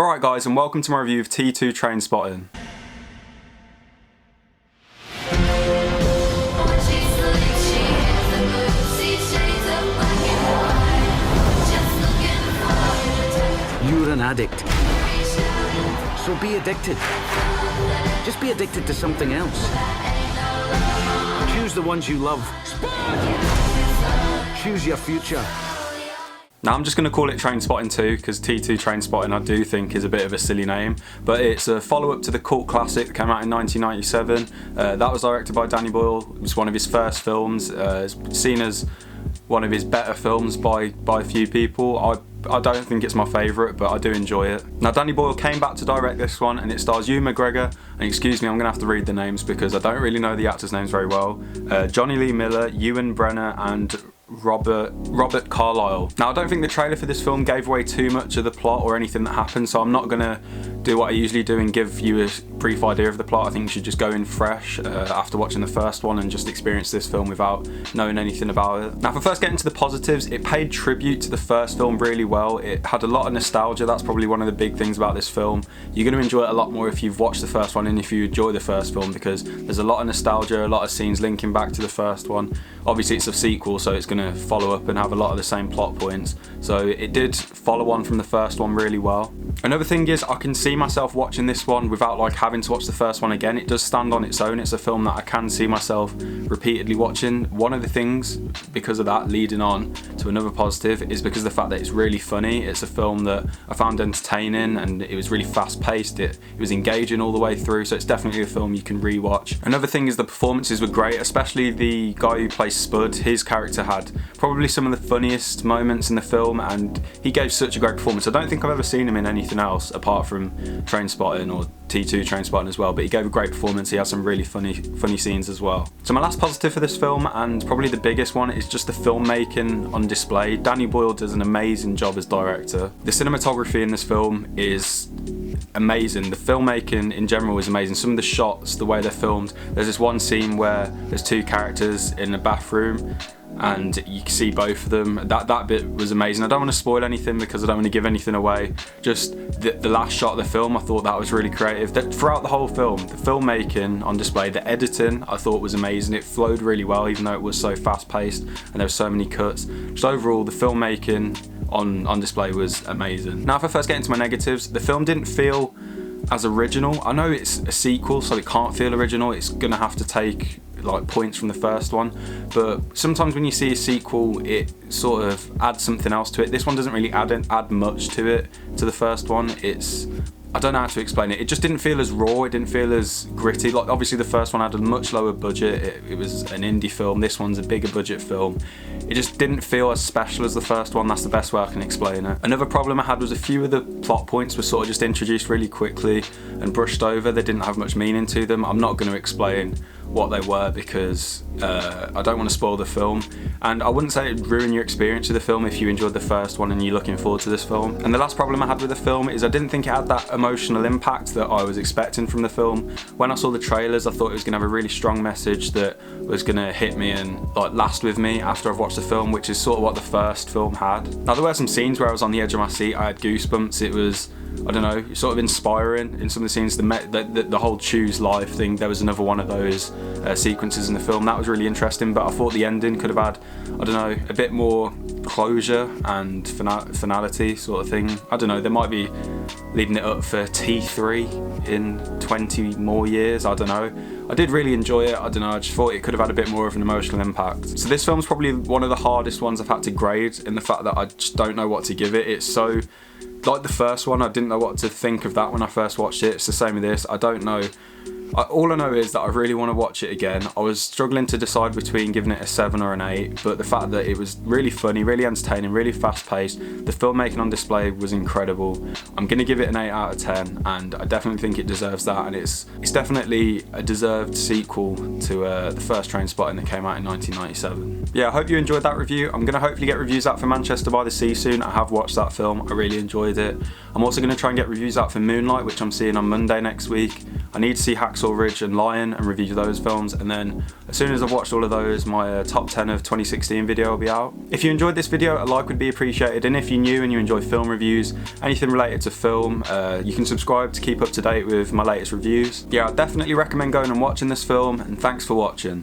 Alright guys, and welcome to my review of T2 Trainspotting. You're an addict. So be addicted. Just be addicted to something else. Choose the ones you love. Choose your future. Now I'm just going to call it Trainspotting 2 because T2 Trainspotting I do think is a bit of a silly name, but it's a follow-up to the cult classic that came out in 1997. That was directed by Danny Boyle. It was one of his first films. It's seen as one of his better films by a few people. I don't think it's my favourite, but I do enjoy it. Now Danny Boyle came back to direct this one, and it stars Ewan McGregor, and excuse me, I'm going to have to read the names because I don't really know the actors' names very well. Johnny Lee Miller, Ewan Brenner and Robert Carlyle. Now I don't think the trailer for this film gave away too much of the plot or anything that happened, so I'm not going to do what I usually do and give you a brief idea of the plot. I think you should just go in fresh after watching the first one and just experience this film without knowing anything about it. Now if I first get into the positives, it paid tribute to the first film really well. It had a lot of nostalgia. That's probably one of the big things about this film. You're going to enjoy it a lot more if you've watched the first one and if you enjoy the first film, because there's a lot of nostalgia, a lot of scenes linking back to the first one. Obviously it's a sequel, so it's going to follow up and have a lot of the same plot points, so it did follow on from the first one really well. Another thing is I can see myself watching this one without like having to watch the first one again. It does stand on its own. It's a film that I can see myself repeatedly watching. One of the things because of that, leading on to another positive, is because of the fact that it's really funny. It's a film that I found entertaining and it was really fast paced. It was engaging all the way through, so it's definitely a film you can rewatch. Another thing is the performances were great, especially the guy who plays Spud. His character had probably some of the funniest moments in the film and he gave such a great performance. I don't think I've ever seen him in anything else apart from Trainspotting or T2 Trainspotting as well, but he gave a great performance. He has some really funny scenes as well. So my last positive for this film, and probably the biggest one, is just the filmmaking on display. Danny Boyle does an amazing job as director. The cinematography in this film is amazing. The filmmaking in general is amazing. Some of the shots, the way they're filmed, there's this one scene where there's two characters in a bathroom and you can see both of them. That bit was amazing. I don't want to spoil anything because I don't want to give anything away. Just the last shot of the film, I thought that was really creative. Throughout the whole film, the filmmaking on display, the editing, I thought was amazing. It flowed really well even though it was so fast paced and there were so many cuts. Just overall, the filmmaking on display was amazing. Now if I first get into my negatives, the film didn't feel as original. I know it's a sequel, so it can't feel original. It's gonna have to take like points from the first one, but sometimes when you see a sequel it sort of adds something else to it. This one doesn't really add much to it, to the first one. I don't know how to explain it. It just didn't feel as raw, it didn't feel as gritty. Like obviously the first one had a much lower budget, it was an indie film. This one's a bigger budget film. It just didn't feel as special as the first one. That's the best way I can explain it. Another problem I had was a few of the plot points were sort of just introduced really quickly and brushed over. They didn't have much meaning to them. I'm not going to explain what they were because I don't want to spoil the film, and I wouldn't say it'd ruin your experience of the film if you enjoyed the first one and you're looking forward to this film. And the last problem I had with the film is I didn't think it had that emotional impact that I was expecting from the film. When I saw the trailers I thought it was going to have a really strong message that was going to hit me and like last with me after I've watched the film, which is sort of what the first film had. Now there were some scenes where I was on the edge of my seat, I had goosebumps. It was, I don't know, sort of inspiring in some of the scenes. The whole choose life thing, there was another one of those sequences in the film that was really interesting, but I thought the ending could have had, I don't know, a bit more closure and finality sort of thing. I don't know, they might be leading it up for T3 in 20 more years, I don't know. I did really enjoy it, I don't know, I just thought it could have had a bit more of an emotional impact. So this film's probably one of the hardest ones I've had to grade, in the fact that I just don't know what to give it. It's so, like the first one, I didn't know what to think of that when I first watched it. It's the same with this, I don't know. All I know is that I really want to watch it again. I was struggling to decide between giving it a 7 or an 8, but the fact that it was really funny, really entertaining, really fast paced, the filmmaking on display was incredible. I'm going to give it an 8 out of 10, and I definitely think it deserves that, and it's definitely a deserved sequel to the first Trainspotting that came out in 1997. Yeah, I hope you enjoyed that review. I'm going to hopefully get reviews out for Manchester by the Sea soon. I have watched that film, I really enjoyed it. I'm also going to try and get reviews out for Moonlight, which I'm seeing on Monday next week. I need to see Hacksaw Ridge and Lion and review those films, and then as soon as I've watched all of those, my top 10 of 2016 video will be out. If you enjoyed this video, a like would be appreciated, and if you're new and you enjoy film reviews, anything related to film, you can subscribe to keep up to date with my latest reviews. Yeah, I definitely recommend going and watching this film, and thanks for watching.